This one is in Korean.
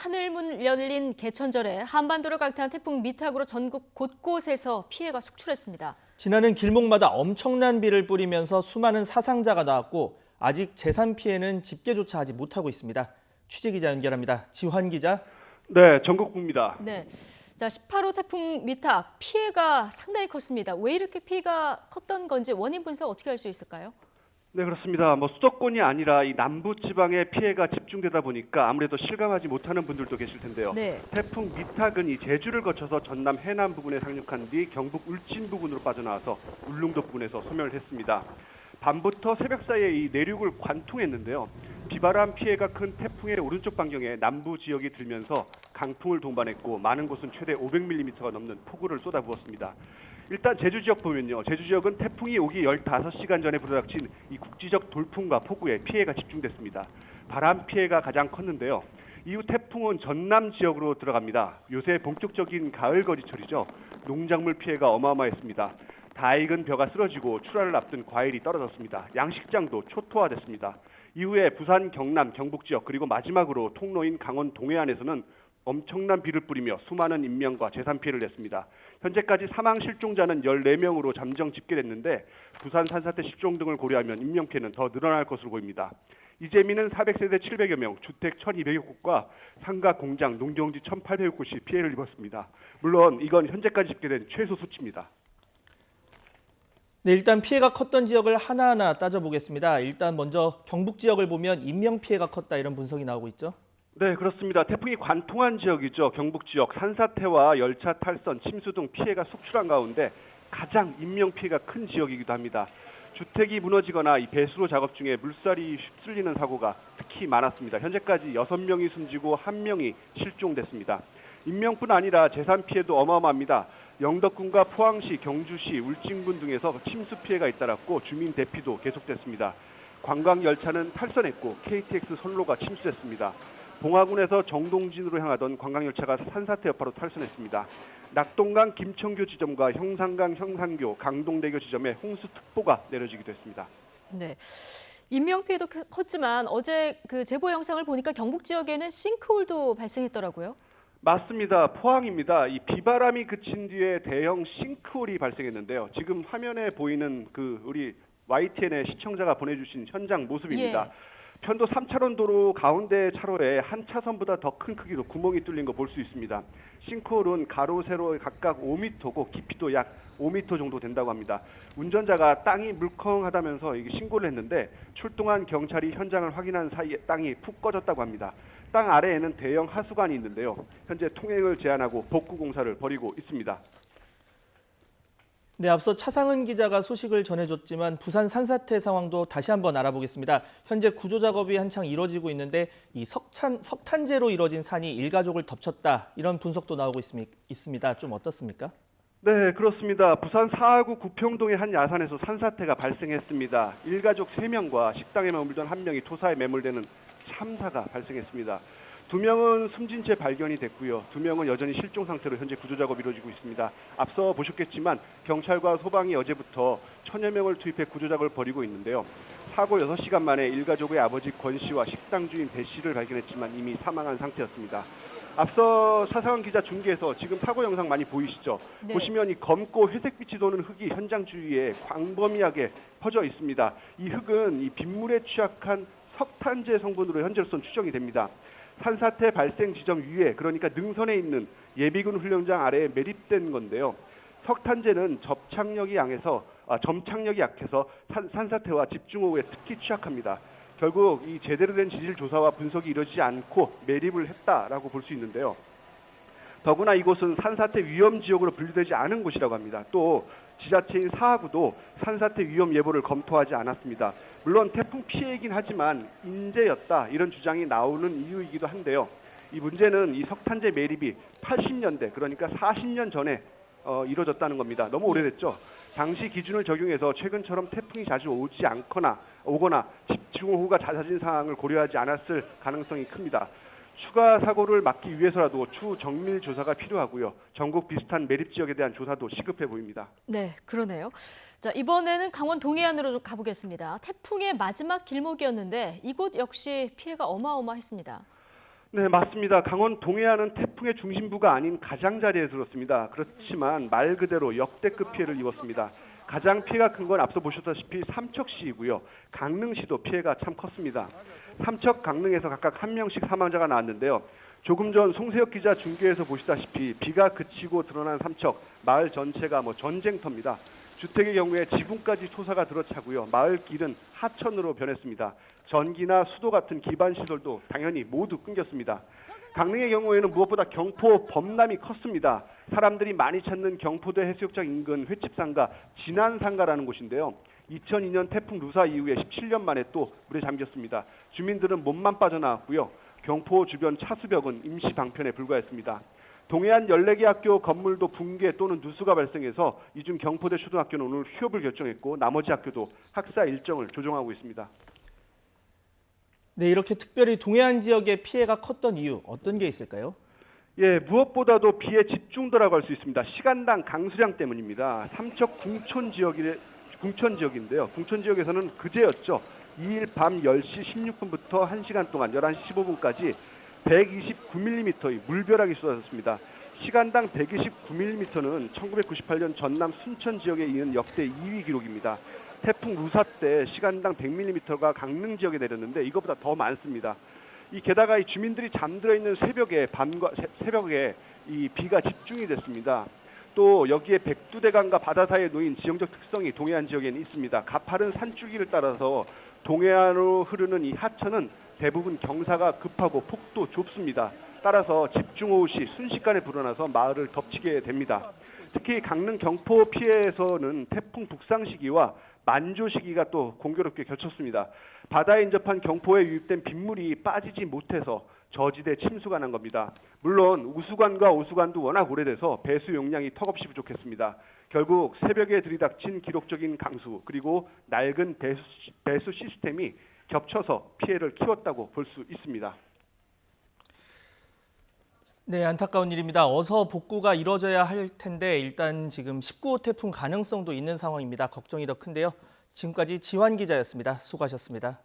하늘문 열린 개천절에 한반도를 강타한 태풍 미탁으로 전국 곳곳에서 피해가 속출했습니다. 지나는 길목마다 엄청난 비를 뿌리면서 수많은 사상자가 나왔고 아직 재산 피해는 집계조차 하지 못하고 있습니다. 취재기자 연결합니다. 지환 기자. 네, 전국구입니다. 네. 자, 18호 태풍 미탁 피해가 상당히 컸습니다. 왜 이렇게 피해가 컸던 건지 원인 분석 어떻게 할 수 있을까요? 네, 그렇습니다. 수도권이 아니라 이 남부 지방에 피해가 집중되다 보니까 아무래도 실감하지 못하는 분들도 계실 텐데요. 네. 태풍 미탁은 이 제주를 거쳐서 전남 해남 부근에 상륙한 뒤 경북 울진 부근으로 빠져나와서 울릉도 부근에서 소멸을 했습니다. 밤부터 새벽 사이에 이 내륙을 관통했는데요. 비바람 피해가 큰 태풍의 오른쪽 반경에 남부 지역이 들면서 강풍을 동반했고 많은 곳은 최대 500mm가 넘는 폭우를 쏟아부었습니다. 일단 제주 지역 보면요. 제주 지역은 태풍이 오기 15시간 전에 불어닥친 이 국지적 돌풍과 폭우에 피해가 집중됐습니다. 바람 피해가 가장 컸는데요. 이후 태풍은 전남 지역으로 들어갑니다. 요새 본격적인 가을 거지철이죠. 농작물 피해가 어마어마했습니다. 다 익은 벼가 쓰러지고 출하를 앞둔 과일이 떨어졌습니다. 양식장도 초토화됐습니다. 이후에 부산, 경남, 경북 지역 그리고 마지막으로 통로인 강원 동해안에서는 엄청난 비를 뿌리며 수많은 인명과 재산 피해를 냈습니다. 현재까지 사망 실종자는 14명으로 잠정 집계됐는데 부산 산사태 실종 등을 고려하면 인명피해는 더 늘어날 것으로 보입니다. 이재민은 400세대 700여 명, 주택 1200여 곳과 상가, 공장, 농경지 1800여 곳이 피해를 입었습니다. 물론 이건 현재까지 집계된 최소 수치입니다. 네, 일단 피해가 컸던 지역을 하나하나 따져보겠습니다. 일단 먼저 경북 지역을 보면 인명피해가 컸다 이런 분석이 나오고 있죠. 네, 그렇습니다. 태풍이 관통한 지역이죠. 경북 지역 산사태와 열차 탈선, 침수 등 피해가 속출한 가운데 가장 인명피해가 큰 지역이기도 합니다. 주택이 무너지거나 이 배수로 작업 중에 물살이 휩쓸리는 사고가 특히 많았습니다. 현재까지 6명이 숨지고 1명이 실종됐습니다. 인명뿐 아니라 재산 피해도 어마어마합니다. 영덕군과 포항시, 경주시, 울진군 등에서 침수 피해가 잇따랐고 주민 대피도 계속됐습니다. 관광열차는 탈선했고 KTX 선로가 침수됐습니다. 봉화군에서 정동진으로 향하던 관광열차가 산사태 여파로 탈선했습니다. 낙동강 김청교 지점과 형산강 형산교, 강동대교 지점에 홍수특보가 내려지기도 했습니다. 네. 인명피해도 컸지만 어제 그 제보 영상을 보니까 경북 지역에는 싱크홀도 발생했더라고요. 맞습니다. 포항입니다. 이 비바람이 그친 뒤에 대형 싱크홀이 발생했는데요. 지금 화면에 보이는 우리 YTN의 시청자가 보내주신 현장 모습입니다. 예. 편도 3차선 도로 가운데 차로에 한 차선보다 더 큰 크기로 구멍이 뚫린 거 볼 수 있습니다. 싱크홀은 가로, 세로 각각 5m고 깊이도 약 5m 정도 된다고 합니다. 운전자가 땅이 물컹하다면서 신고를 했는데 출동한 경찰이 현장을 확인한 사이에 땅이 푹 꺼졌다고 합니다. 땅 아래에는 대형 하수관이 있는데요. 현재 통행을 제한하고 복구 공사를 벌이고 있습니다. 네, 앞서 차상은 기자가 소식을 전해줬지만 부산 산사태 상황도 다시 한번 알아보겠습니다. 현재 구조 작업이 한창 이뤄지고 있는데 이 석탄재로 이뤄진 산이 일가족을 덮쳤다 이런 분석도 나오고 있습니다. 좀 어떻습니까? 네, 그렇습니다. 부산 사하구 구평동의 한 야산에서 산사태가 발생했습니다. 일가족 3명과 식당에 머물던 1명이 토사에 매몰되는 참사가 발생했습니다. 2명은 숨진 채 발견이 됐고요. 2명은 여전히 실종 상태로 현재 구조 작업이 이루어지고 있습니다. 앞서 보셨겠지만 경찰과 소방이 어제부터 1000여 명을 투입해 구조 작업을 벌이고 있는데요. 사고 6시간 만에 일가족의 아버지 권 씨와 식당 주인 배 씨를 발견했지만 이미 사망한 상태였습니다. 앞서 차상은 기자 중계에서 지금 사고 영상 많이 보이시죠? 네. 보시면 이 검고 회색빛이 도는 흙이 현장 주위에 광범위하게 퍼져 있습니다. 이 흙은 이 빗물에 취약한 석탄재 성분으로 현재로선 추정이 됩니다. 산사태 발생 지점 위에 그러니까 능선에 있는 예비군 훈련장 아래에 매립된 건데요. 석탄재는 점착력이 약해서 산사태와 집중호우에 특히 취약합니다. 결국 이 제대로 된 지질 조사와 분석이 이루어지지 않고 매립을 했다라고 볼 수 있는데요. 더구나 이곳은 산사태 위험 지역으로 분류되지 않은 곳이라고 합니다. 또 지자체인 사하구도 산사태 위험 예보를 검토하지 않았습니다. 물론 태풍 피해이긴 하지만 인재였다 이런 주장이 나오는 이유이기도 한데요. 이 문제는 이 석탄재 매립이 80년대 그러니까 40년 전에 이루어졌다는 겁니다. 너무 오래됐죠. 당시 기준을 적용해서 최근처럼 태풍이 자주 오거나 집중호우가 잦아진 상황을 고려하지 않았을 가능성이 큽니다. 추가 사고를 막기 위해서라도 추후 정밀 조사가 필요하고요. 전국 비슷한 매립 지역에 대한 조사도 시급해 보입니다. 네, 그러네요. 자, 이번에는 강원 동해안으로 좀 가보겠습니다. 태풍의 마지막 길목이었는데 이곳 역시 피해가 어마어마했습니다. 네, 맞습니다. 강원 동해안은 태풍의 중심부가 아닌 가장자리에 들었습니다. 그렇지만 말 그대로 역대급 피해를 입었습니다. 가장 피해가 큰 건 앞서 보셨다시피 삼척시이고요. 강릉시도 피해가 참 컸습니다. 삼척, 강릉에서 각각 한 명씩 사망자가 나왔는데요. 조금 전 송세혁 기자 중계에서 보시다시피 비가 그치고 드러난 삼척, 마을 전체가 전쟁터입니다. 주택의 경우에 지붕까지 토사가 들어차고요. 마을 길은 하천으로 변했습니다. 전기나 수도 같은 기반 시설도 당연히 모두 끊겼습니다. 강릉의 경우에는 무엇보다 경포 범람이 컸습니다. 사람들이 많이 찾는 경포대 해수욕장 인근 횟집상가 진안상가라는 곳인데요. 2002년 태풍 루사 이후에 17년 만에 또 물에 잠겼습니다. 주민들은 몸만 빠져나왔고요. 경포 주변 차수벽은 임시 방편에 불과했습니다. 동해안 14개 학교 건물도 붕괴 또는 누수가 발생해서 이 중 경포대 초등학교는 오늘 휴업을 결정했고 나머지 학교도 학사 일정을 조정하고 있습니다. 네, 이렇게 특별히 동해안 지역에 피해가 컸던 이유 어떤 게 있을까요? 예, 무엇보다도 비의 집중도라고 할 수 있습니다. 시간당 강수량 때문입니다. 삼척 궁천 지역인데요. 궁천 지역에서는 그제였죠. 2일 밤 10시 16분부터 1시간 동안 11시 15분까지 129mm의 물벼락이 쏟아졌습니다. 시간당 129mm는 1998년 전남 순천 지역에 이은 역대 2위 기록입니다. 태풍 루사 때 시간당 100mm가 강릉 지역에 내렸는데 이것보다 더 많습니다. 게다가 이 주민들이 잠들어 있는 새벽에 이 비가 집중이 됐습니다. 또 여기에 백두대간과 바다 사이에 놓인 지형적 특성이 동해안 지역에는 있습니다. 가파른 산줄기를 따라서 동해안으로 흐르는 이 하천은 대부분 경사가 급하고 폭도 좁습니다. 따라서 집중호우 시 순식간에 불어나서 마을을 덮치게 됩니다. 특히 강릉 경포 피해에서는 태풍 북상 시기와 만조 시기가 또 공교롭게 겹쳤습니다. 바다에 인접한 경포에 유입된 빗물이 빠지지 못해서 저지대 침수가 난 겁니다. 물론 우수관과 오수관도 워낙 오래돼서 배수 용량이 턱없이 부족했습니다. 결국 새벽에 들이닥친 기록적인 강수 그리고 낡은 배수 시스템이 겹쳐서 피해를 키웠다고 볼 수 있습니다. 네, 안타까운 일입니다. 어서 복구가 이뤄져야 할 텐데 일단 지금 19호 태풍 가능성도 있는 상황입니다. 걱정이 더 큰데요. 지금까지 지환 기자였습니다. 수고하셨습니다.